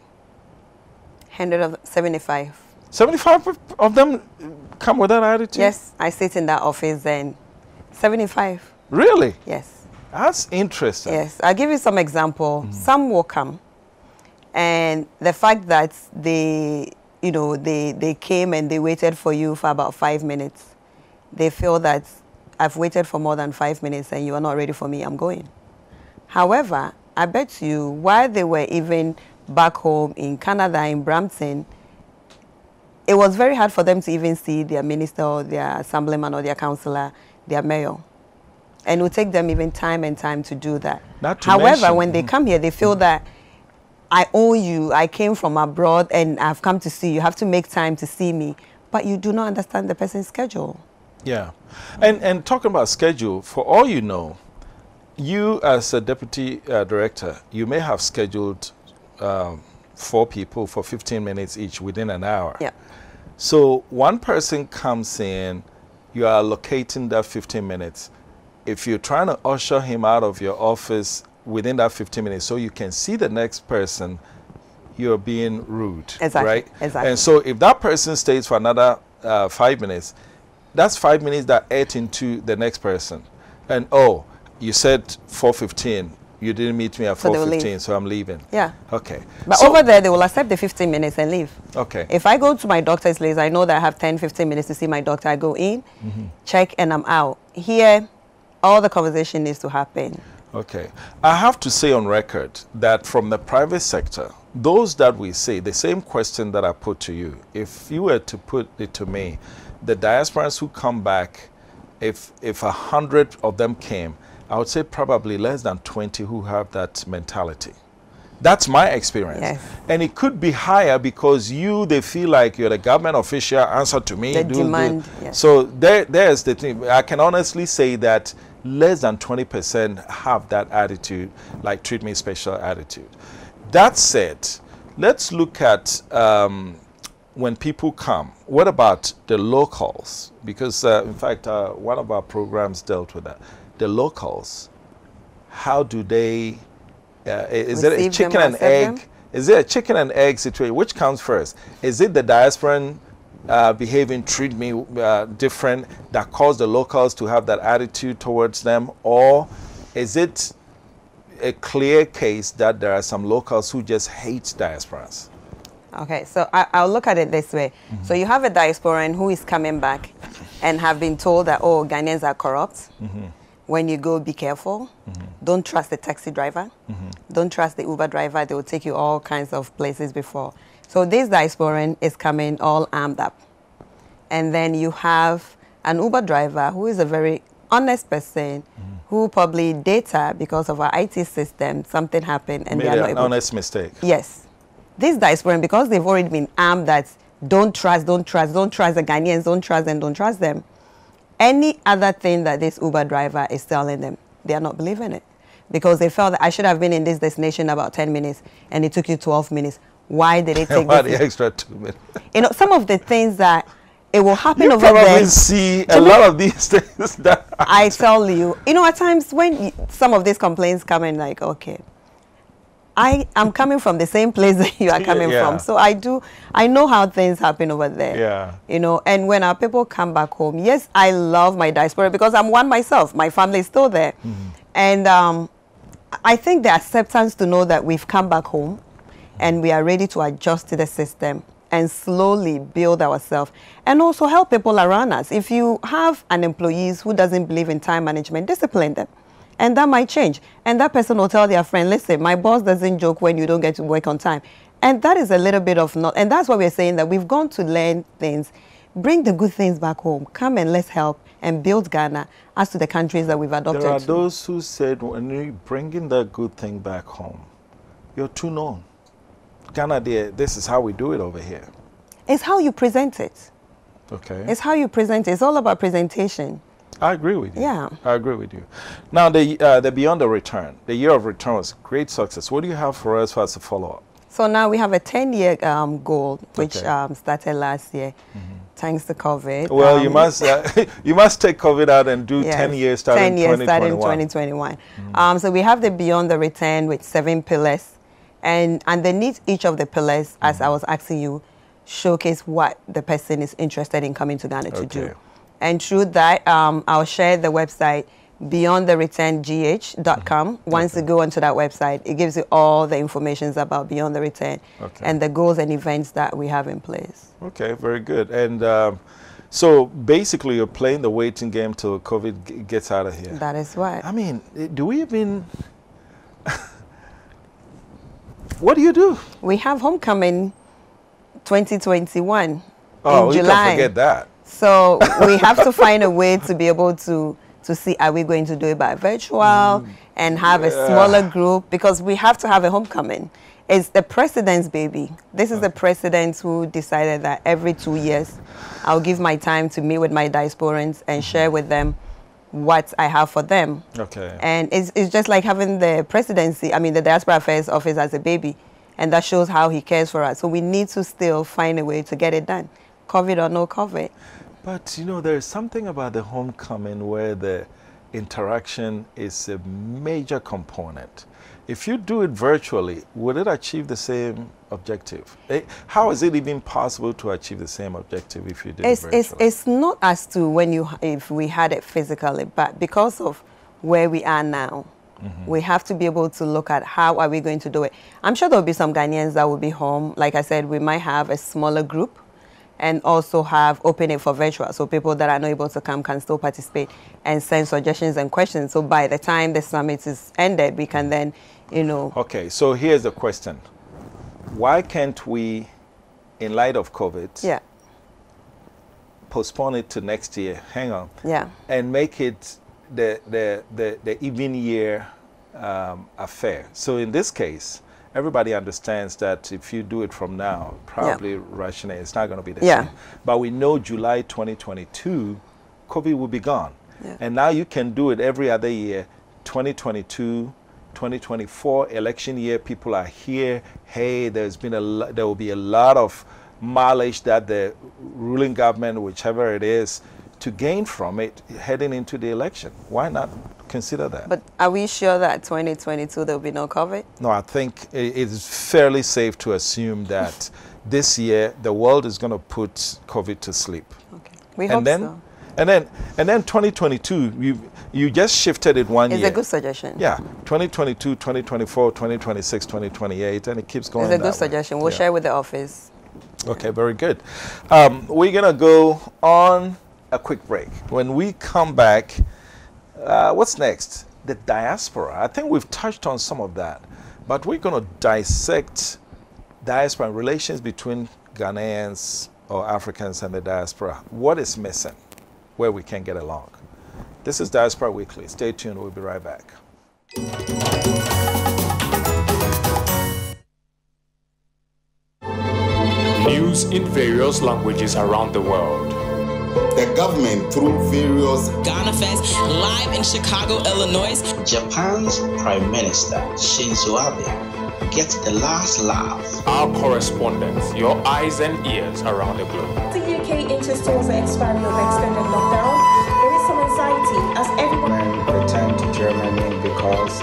175. 75 of them come with that attitude? Yes, I sit in that office and 75. Really? Yes. That's interesting. Yes, I'll give you some example. Some will come, and the fact that they came and they waited for you for about 5 minutes, they feel that I've waited for more than 5 minutes and you are not ready for me, I'm going. However, I bet you while they were even back home in Canada, in Brampton, it was very hard for them to even see their minister or their assemblyman or their councillor, their mayor. And it will take them even time and time to do that. However, when they come here, they feel that I owe you, I came from abroad and I've come to see you. You have to make time to see me. But you do not understand the person's schedule. Yeah. And talking about schedule, for all you know, you as a deputy director, you may have scheduled 4 people for 15 minutes each within an hour. Yeah. So one person comes in, you are allocating that 15 minutes. If you're trying to usher him out of your office within that 15 minutes so you can see the next person, you're being rude. Exactly. Right? Exactly. And so if that person stays for another 5 minutes, that's 5 minutes that ate into the next person. And oh, you said 4:15. You didn't meet me at 4:15, so I'm leaving. Yeah. Okay. But so, over there, they will accept the 15 minutes and leave. Okay. If I go to my doctor's list, I know that I have 10, 15 minutes to see my doctor. I go in, check, and I'm out. Here, all the conversation needs to happen. Okay. I have to say on record that from the private sector, those that we say, the same question that I put to you, if you were to put it to me, the diasporans who come back, if 100 of them came, I would say probably less than 20 who have that mentality. That's my experience. Yes. And it could be higher because they feel like you're the government official, answer to me. The demand, yes. So there's the thing. I can honestly say that less than 20% have that attitude, like treat me special attitude. That said, let's look at when people come. What about the locals? Because in fact, one of our programs dealt with that. The locals, how do they, is it a chicken and egg? Is it a chicken and egg situation? Which comes first? Is it the diasporan behaving, treat me different, that caused the locals to have that attitude towards them? Or is it a clear case that there are some locals who just hate diasporans? Okay, so I'll look at it this way. So you have a diasporan who is coming back and have been told that, oh, Ghanaians are corrupt. When you go, be careful. Don't trust the taxi driver. Don't trust the Uber driver. They will take you all kinds of places before. So this diasporan is coming all armed up. And then you have an Uber driver who is a very honest person who probably data because of our IT system, something happened and Made they are not an able honest mistake. Yes. This diasporan, because they've already been armed that don't trust the Ghanaians, don't trust them, don't trust them. Any other thing that this Uber driver is telling them, they are not believing it. Because they felt that I should have been in this destination about 10 minutes and it took you 12 minutes. Why did it take Why the extra 2 minutes? You know, some of the things that it will happen you over there. You probably see a lot of these things that I tell you, at times when some of these complaints come in, like, okay, I am coming from the same place that you are coming from. So I know how things happen over there. Yeah. And when our people come back home, yes, I love my diaspora because I'm one myself. My family is still there. And I think the acceptance to know that we've come back home and we are ready to adjust to the system and slowly build ourselves and also help people around us. If you have an employee who doesn't believe in time management, discipline them. And that might change. And that person will tell their friend, listen, my boss doesn't joke when you don't get to work on time. And that is a little bit of and that's why we're saying that we've gone to learn things. Bring the good things back home. Come and let's help and build Ghana as to the countries that we've adopted. There are those who said when you bring in that good thing back home, you're too known. Ghana, this is how we do it over here. It's how you present it. Okay. It's how you present it. It's all about presentation. I agree with you. Yeah. I agree with you. Now, the Beyond the Return, the year of return was great success. What do you have for us as a follow-up? So now we have a 10-year goal, which started last year, thanks to COVID. Well, you must you must take COVID out and do 10 years starting 2021. So we have the Beyond the Return with 7 pillars, and underneath each of the pillars, as I was asking you, showcase what the person is interested in coming to Ghana to do. And through that, I'll share the website beyondthereturngh.com. Once you go onto that website, it gives you all the information about Beyond the Return and the goals and events that we have in place. Okay, very good. And so basically you're playing the waiting game till COVID gets out of here. That is right. I mean, do we even... What do you do? We have Homecoming 2021 in July. You can't forget that. So we have to find a way to be able to see, are we going to do it by virtual and have a smaller group? Because we have to have a homecoming. It's the president's baby. This is the president who decided that every 2 years, I'll give my time to meet with my diasporans and share with them what I have for them. Okay. And it's just like having the presidency, I mean, the Diaspora Affairs Office as a baby. And that shows how he cares for us. So we need to still find a way to get it done, COVID or no COVID. But, you know, there's something about the homecoming where the interaction is a major component. If you do it virtually, would it achieve the same objective? How is it even possible to achieve the same objective if you did it virtually? It's not as to if we had it physically, but because of where we are now, we have to be able to look at how are we going to do it. I'm sure there'll be some Ghanaians that will be home. Like I said, we might have a smaller group and also have open it for virtual. So people that are not able to come can still participate and send suggestions and questions. So by the time the summit is ended, we can then, you know. Okay, so here's the question. Why can't we, in light of COVID, postpone it to next year? Hang on. Yeah. And make it the even year affair. So in this case, everybody understands that if you do it from now, probably rationally, it's not going to be the same. But we know July 2022, COVID will be gone. And now you can do it every other year, 2022, 2024, election year, people are here. Hey, there will be a lot of mileage that the ruling government, whichever it is, to gain from it heading into the election. Why not consider that? But are we sure that 2022 there will be no COVID? No, I think it is fairly safe to assume that this year the world is going to put COVID to sleep. Okay, we hope so. And then 2022, you just shifted it 1 year. It's a good suggestion. Yeah, 2022, 2024, 2026, 2028, and it keeps going. It's a good suggestion. We'll share with the office. Okay, very good. We're going to go on a quick break. When we come back, what's next? The diaspora. I think we've touched on some of that, but we're going to dissect diaspora relations between Ghanaians or Africans and the diaspora. What is missing? Where we can get along. This is Diaspora Weekly. Stay tuned. We'll be right back. News in various languages around the world. The government, through various Ghana Fest, live in Chicago, Illinois. Japan's Prime Minister Shinzo Abe gets the last laugh. Our correspondents, your eyes and ears around the globe. The UK inches towards the expiry of extended lockdown. There is some anxiety as everyone returned to Germany because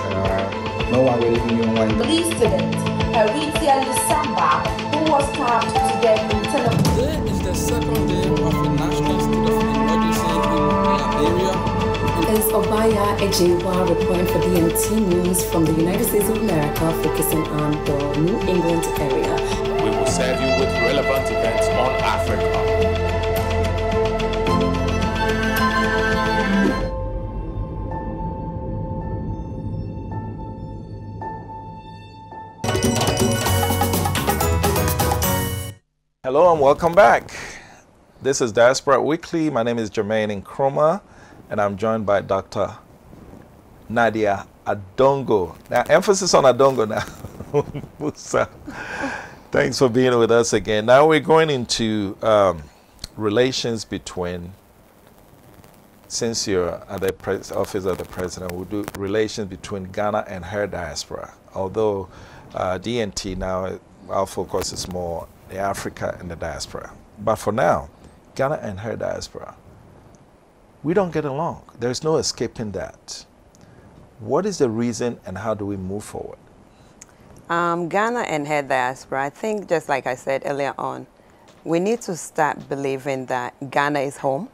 no one will even want. Police student Haritia Lusamba, who was stabbed to death in Telephone. Today is the second day of the National State of Emergency in Liberia. Is Obaya Ejewa reporting for DNT News from the United States of America, focusing on the New England area. We will serve you with relevant events on Africa. Hello and welcome back. This is Diaspora Weekly. My name is Jermaine Nkrumah, and I'm joined by Dr. Nadia Adongo. Now, emphasis on Adongo now. Musah. Thanks for being with us again. Now we're going into relations between, since you're at the office of the president, we'll do relations between Ghana and her diaspora. Although D&T now, our focus is more the Africa and the diaspora. But for now, Ghana and her diaspora, we don't get along. There's no escaping that. What is the reason and how do we move forward? Ghana and her diaspora, I think just like I said earlier on, we need to start believing that Ghana is home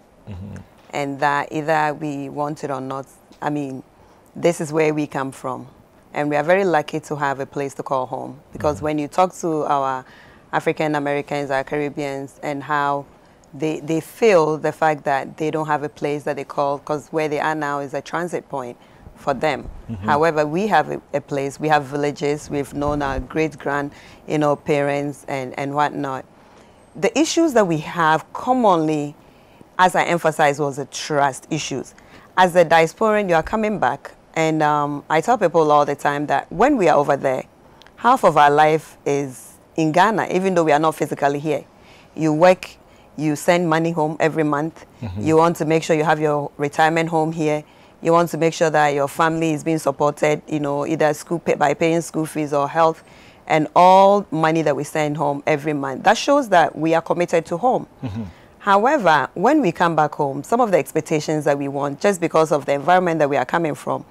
and that either we want it or not, I mean, this is where we come from. And we are very lucky to have a place to call home because when you talk to our African Americans, our Caribbeans, and how they feel the fact that they don't have a place that they call, because where they are now is a transit point for them. However, we have a place, we have villages, we've known our great-grand, parents and whatnot. The issues that we have commonly, as I emphasized, was the trust issues. As a diasporan, you are coming back, and I tell people all the time that when we are over there, half of our life is in Ghana, even though we are not physically here. You work, you send money home every month. You want to make sure you have your retirement home here. You want to make sure that your family is being supported, either by paying school fees or health, and all money that we send home every month. That shows that we are committed to home. However, when we come back home, some of the expectations that we want, just because of the environment that we are coming from,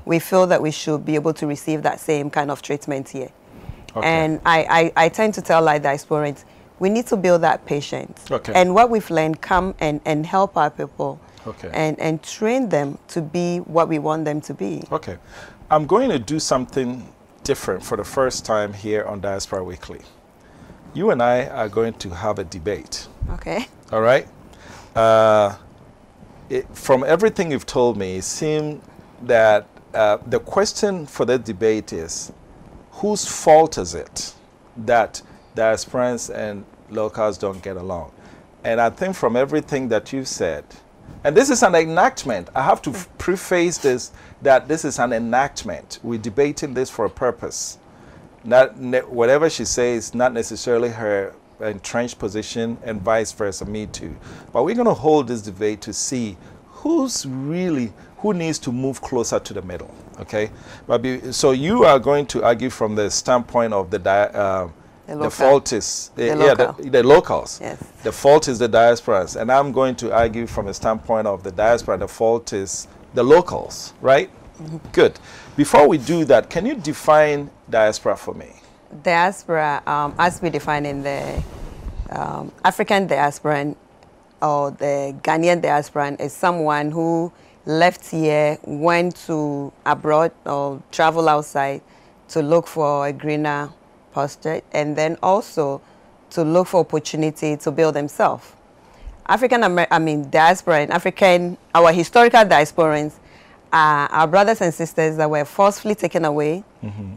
we feel that we should be able to receive that same kind of treatment here. Okay. And I tend to tell like diasporans, we need to build that patience. Okay. And what we've learned, come and help our people and train them to be what we want them to be. Okay. I'm going to do something different for the first time here on Diaspora Weekly. You and I are going to have a debate. Okay. All right? From everything you've told me, it seems that the question for the debate is, whose fault is it that diasporans and locals don't get along? And I think from everything that you've said, and this is an enactment. I have to preface this, that this is an enactment. We're debating this for a purpose. Whatever she says, not necessarily her entrenched position, and vice versa, me too. But we're going to hold this debate to see who needs to move closer to the middle, okay? But so you are going to argue from the standpoint of the fault is the locals. Yes. The fault is the diasporans, and I'm going to argue from the standpoint of the diaspora. The fault is the locals, right? Good. Before we do that, can you define diaspora for me? Diaspora, as we define in the African diasporan or the Ghanaian diasporan, is someone who left here, went to abroad or travel outside to look for a greener posture, and then also to look for opportunity to build themselves. Diasporan, our historical diasporans are our brothers and sisters that were forcefully taken away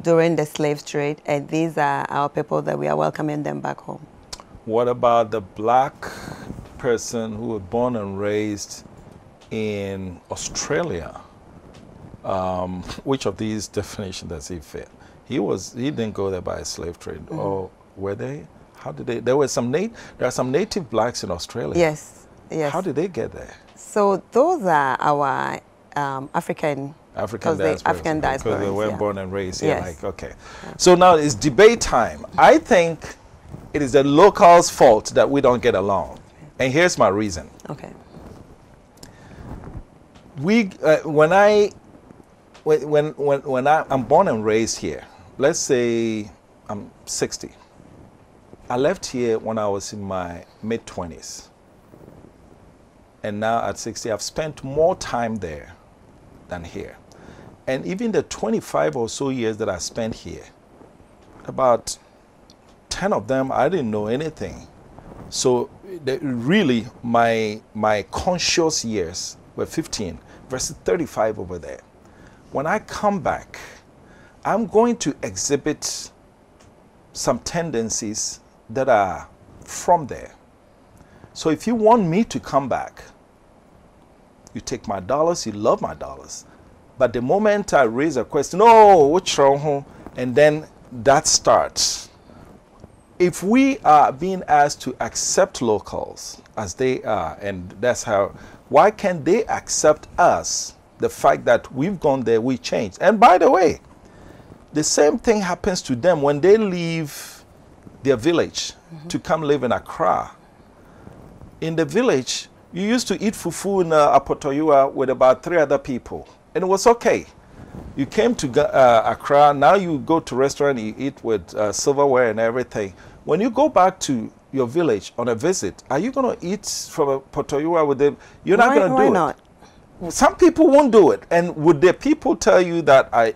during the slave trade, and these are our people that we are welcoming them back home. What about the black person who was born and raised in Australia? Which of these definitions does he fit? He didn't go there by a slave trade, or were they? How did they? There are some native blacks in Australia. Yes, yes. How did they get there? So those are our African diasporans. Because they weren't born and raised here. Yes. Okay. Yeah. So now it's debate time. I think it is the locals' fault that we don't get along, and here's my reason. Okay. When I'm born and raised here, let's say I'm 60. I left here when I was in my mid-20s. And now at 60, I've spent more time there than here. And even the 25 or so years that I spent here, about 10 of them, I didn't know anything. So really, my conscious years were 15 versus 35 over there. When I come back, I'm going to exhibit some tendencies that are from there. So if you want me to come back, you take my dollars, you love my dollars. But the moment I raise a question, oh, what's wrong? And then that starts. If we are being asked to accept locals as they are, and that's how, why can't they accept us? The fact that we've gone there, we changed. And by the way, the same thing happens to them when they leave their village to come live in Accra. In the village, you used to eat fufu in Apotoyua with about 3 other people, and it was okay. You came to Accra, now you go to restaurant, you eat with silverware and everything. When you go back to your village on a visit, are you going to eat from a Apotoyua with them? You're not going to do it. Why not? Some people won't do it. And would the people tell you that I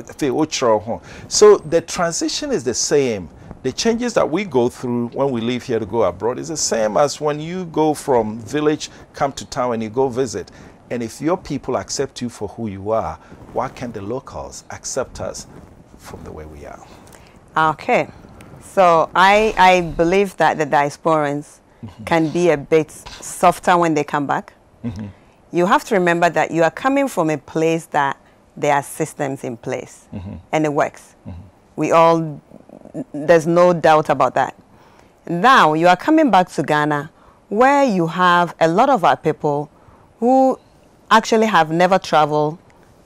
feel uchro? So the transition is the same. The changes that we go through when we leave here to go abroad is the same as when you go from village, come to town, and you go visit. And if your people accept you for who you are, why can't the locals accept us from the way we are? Okay. So I believe that the diasporans can be a bit softer when they come back. You have to remember that you are coming from a place that there are systems in place and it works. There's no doubt about that. Now you are coming back to Ghana where you have a lot of our people who actually have never traveled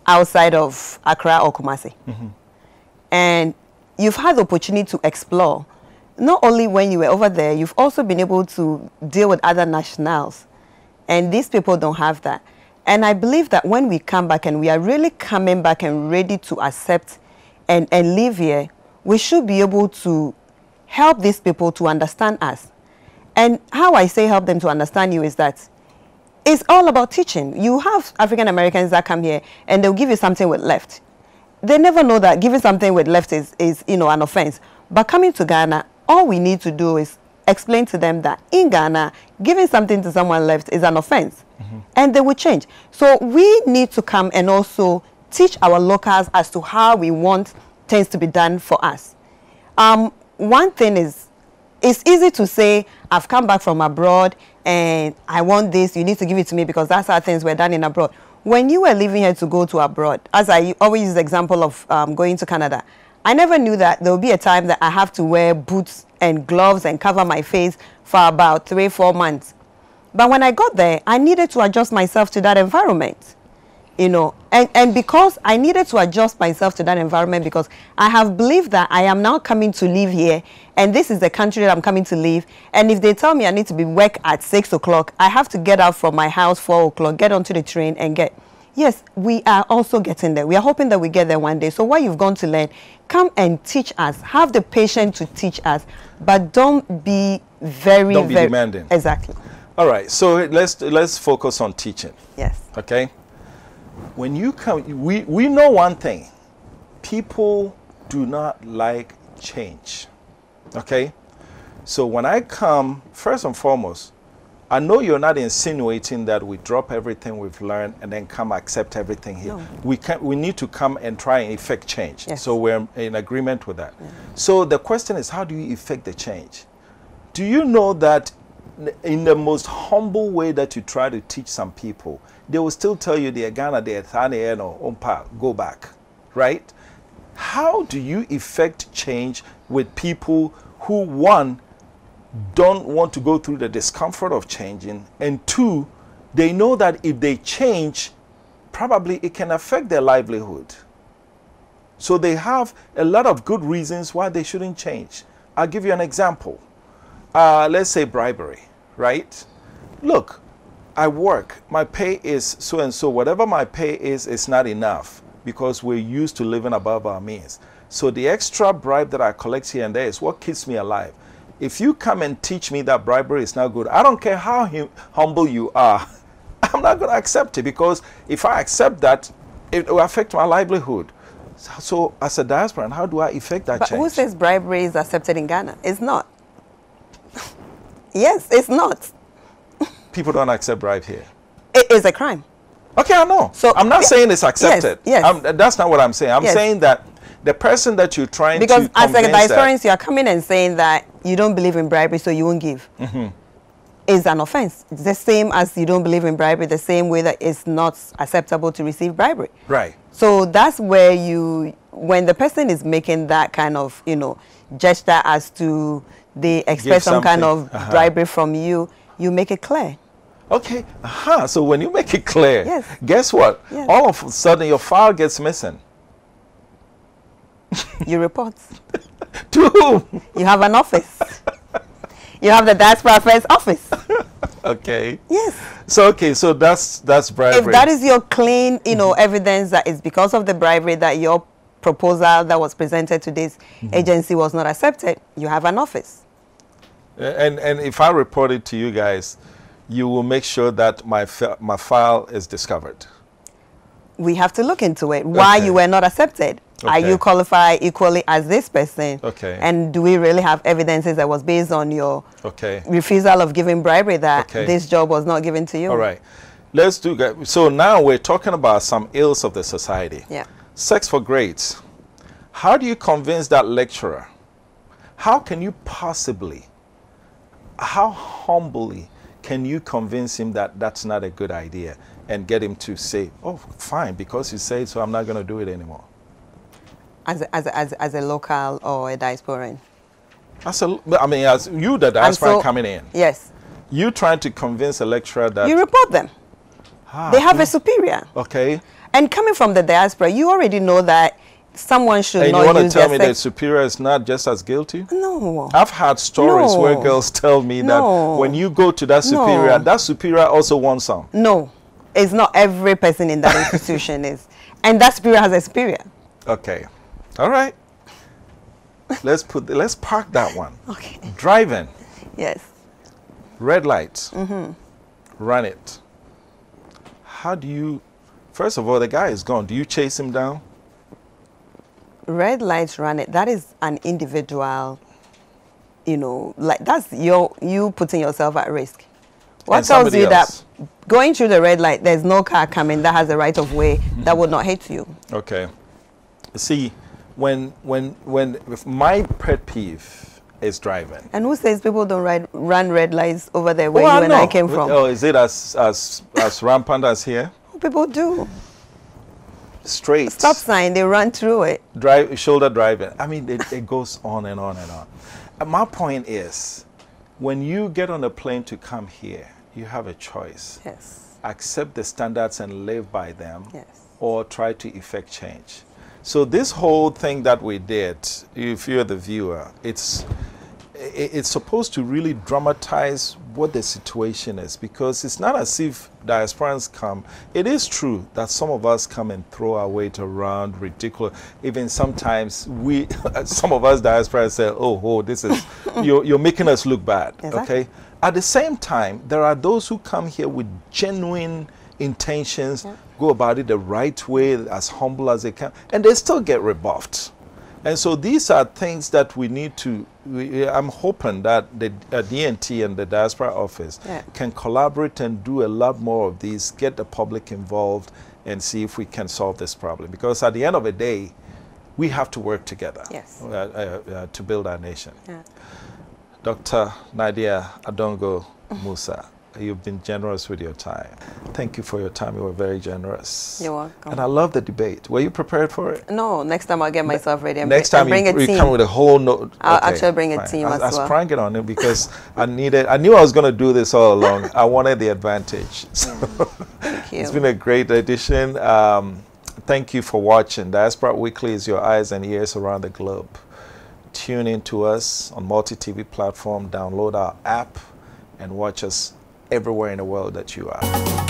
outside of Accra or Kumasi. And you've had the opportunity to explore. Not only when you were over there, you've also been able to deal with other nationals. And these people don't have that. And I believe that when we come back and we are really coming back and ready to accept and live here, we should be able to help these people to understand us. And how I say help them to understand you is that it's all about teaching. You have African Americans that come here and they'll give you something with left. They never know that giving something with left is an offense. But coming to Ghana, all we need to do is explain to them that in Ghana, giving something to someone left is an offense. And they will change. So we need to come and also teach our locals as to how we want things to be done for us. One thing is, it's easy to say, I've come back from abroad and I want this, you need to give it to me because that's how things were done in abroad. When you were leaving here to go to abroad, as I always use the example of going to Canada, I never knew that there will be a time that I have to wear boots and gloves and cover my face for about 3-4 months. But when I got there, I needed to adjust myself to that environment. And because I needed to adjust myself to that environment because I have believed that I am now coming to live here and this is the country that I'm coming to live. And if they tell me I need to be work at 6 o'clock, I have to get out from my house 4 o'clock, get onto the train and get. Yes, we are also getting there. We are hoping that we get there one day. So what you've gone to learn, come and teach us. Have the patience to teach us, but don't be very demanding. Exactly. All right. So let's focus on teaching. Yes. Okay. When you come, we know one thing. People do not like change. Okay? So when I come, first and foremost, I know you're not insinuating that we drop everything we've learned and then come accept everything here. No. We need to come and try and effect change. Yes. So we're in agreement with that. Yeah. So the question is, how do you effect the change? Do you know that in the most humble way that you try to teach some people, they will still tell you they're Ghana, they're T0NE, or Umpa, go back, right? How do you effect change with people who, one, don't want to go through the discomfort of changing, and two, they know that if they change, probably it can affect their livelihood. So they have a lot of good reasons why they shouldn't change. I'll give you an example. Let's say bribery, right? Look, I work, my pay is so and so. Whatever my pay is not enough because we're used to living above our means. So the extra bribe that I collect here and there is what keeps me alive. If you come and teach me that bribery is not good, I don't care how humble you are, I'm not going to accept it, because if I accept that, it will affect my livelihood. So as a diasporan, how do I effect that change? But who says bribery is accepted in Ghana? It's not. Yes, it's not. People don't accept bribe here. It is a crime. Okay, I know. So I'm not saying it's accepted. Yes. That's not what I'm saying. I'm saying that the person that you're trying to convince, because as a diasporan, you are coming and saying that you don't believe in bribery, so you won't give. is an offense. It's the same as you don't believe in bribery, the same way that it's not acceptable to receive bribery. Right. So that's where when the person is making that kind of, gesture as to they expect some kind of bribery from you, you make it clear. Okay. So when you make it clear, yes. Guess what? Yes. All of a sudden your file gets missing. You report. To whom? You have an office. You have the Diaspora Affairs office. Okay. Yes. So so that's bribery. If that is your clean, evidence that it's because of the bribery that your proposal that was presented to this agency was not accepted, you have an office. And if I report it to you guys, you will make sure that my file is discovered. We have to look into it. Why you were not accepted? Are you qualified equally as this person? Okay. And do we really have evidences that was based on your refusal of giving bribery that this job was not given to you? All right. Let's do that. So now we're talking about some ills of the society. Yeah. Sex for grades. How do you convince that lecturer? How can you possibly, how humbly can you convince him that that's not a good idea and get him to say, oh, fine, because you say so, I'm not going to do it anymore? As a local or a diasporan? As you, the diasporan coming in. Yes. You trying to convince a lecturer that... You report them. They have a superior. Okay. And coming from the diaspora, you already know that someone should and not use you want to tell me that superior is not just as guilty? No. I've had stories where girls tell me that when you go to that superior also wants some. No. It's not every person in that institution is. And that superior has a superior. Okay. All right. Let's park that one. Okay. Driving. Yes. Red lights. Run it. How do you... First of all, the guy is gone. Do you chase him down? Red lights, run it. That is an individual, like that's you putting yourself at risk. What tells you that going through the red light, there's no car coming that has a right of way that would not hit you? Okay. See, when my pet peeve is driving. And who says people don't run red lights over there where you and I came from? Oh, is it as rampant as here? People do. Straight. Stop sign, they run through it. Shoulder driving. I mean, it goes on and on and on. And my point is, when you get on a plane to come here, you have a choice. Yes. Accept the standards and live by them. Yes. Or try to effect change. So this whole thing that we did, if you're the viewer, it's supposed to really dramatize what the situation is, because it's not as if diasporans come. It is true that some of us come and throw our weight around, ridiculous. Even sometimes some of us diasporans say, oh, this is, you're making us look bad. Exactly. Okay. At the same time, there are those who come here with genuine intentions, go about it the right way, as humble as they can, and they still get rebuffed. And so these are things that we need to, I'm hoping that the DNT and the Diaspora Office can collaborate and do a lot more of these, get the public involved, and see if we can solve this problem. Because at the end of the day, we have to work together to build our nation. Yeah. Dr. Nadia Adongo Musah, you've been generous with your time. Thank you for your time. You were very generous. You're welcome. And I love the debate. Were you prepared for it? No, next time I'll get myself ready. Next time you come with a whole note. I'll actually bring a team as well. I was sprang it on it because I knew I was going to do this all along. I wanted the advantage. So thank you. It's been a great edition. Thank you for watching. Diaspora Weekly is your eyes and ears around the globe. Tune in to us on multi-TV platform. Download our app and watch us everywhere in the world that you are.